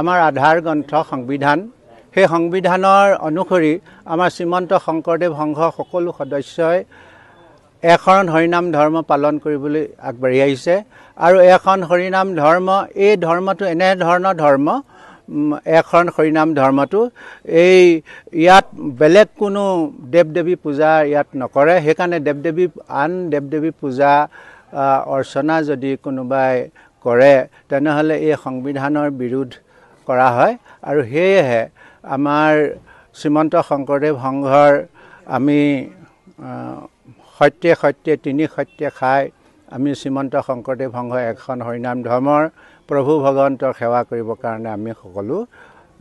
আমাৰ আধাৰ গ্ৰন্থ সংবিধান সেই সংবিধানৰ অনুসৰি আমাৰ শ্ৰীমন্ত শংকৰদেৱ সংঘৰ সকলো সদস্যই এখন হৰিনাম ধৰ্ম পালন কৰিবলৈ আগবাঢ়ি আহিছে আৰু এখন হৰিনাম ধৰ্ম এই ধৰ্মটো এনে ধৰণৰ ধৰ্ম এখন হৰিনাম ধৰ্মটো এই ইয়াত বেলেগ কোনো দেৱ দেৱী পূজা ইয়াত নকৰে সেইকাৰণে দেৱ দেৱী আন দেৱ দেৱী পূজা অৰ্চনা যদি কোনোবাই কৰে তেনেহলে এই সংবিধানৰ বিৰোধ কৰা হয় আৰু সেয়েহে আমাৰ শ্ৰীমন্ত শংকৰদেৱ সংঘৰ আমি সত্যে সত্যে তিনি সত্যে খাই আমি শ্ৰীমন্ত শংকৰদেৱ সংঘৰ এখন হৰিনাম ধৰ্মৰ প্ৰভু ভগৱন্তৰ সেৱা কৰিবৰ কাৰণে আমি সকলো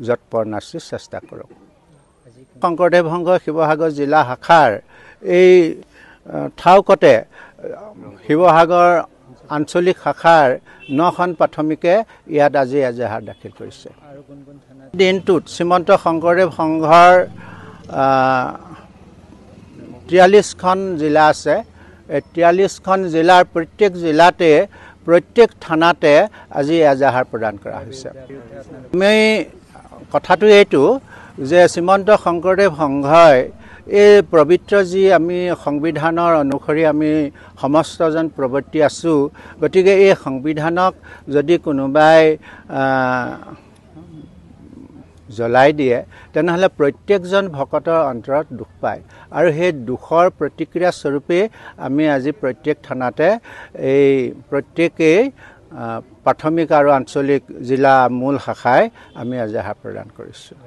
যৎপৰোনাস্তি চেষ্টা কৰোঁ। শংকৰদেৱ সংঘৰ শিৱসাগৰ জিলা শাখাৰ এই ঠাউকতে শিৱসাগৰ আঞ্চলিক শাখাৰ 9খন প্ৰাথমিকে ইয়াত আজি এজাহাৰ দাখিল কৰিছে। দিনটোত শ্ৰীমন্ত শংকৰদেৱ সংঘৰ 43খন জিলা আছে। 43খন জিলাৰ প্ৰত্যেক জিলাতে প্ৰত্যেক থানাতে আজি এজাহাৰ প্ৰদান কৰা হৈছে। আমি কথাটো এইটো যে শ্ৰীমন্ত শংকৰদেৱ সংঘই এই পবিত্ৰ যি আমি সংবিধানৰ অনুসৰি আমি সমস্তজন প্ৰৱৰ্তি আছোঁ গতিকে এই সংবিধানক যদি কোনোবাই জ্বলাই দিয়ে তেনেহলে প্ৰত্যেকজন ভকতৰ অন্তৰত দুখ পায় আৰু সেই দুখৰ প্ৰতিক্ৰিয়া স্বৰূপে আমি আজি প্ৰত্যেক থানাতে এই প্ৰত্যেকেই প্ৰাথমিক আৰু আঞ্চলিক জিলা মূল শাখাই আমি এজাহাৰ প্ৰদান কৰিছোঁ।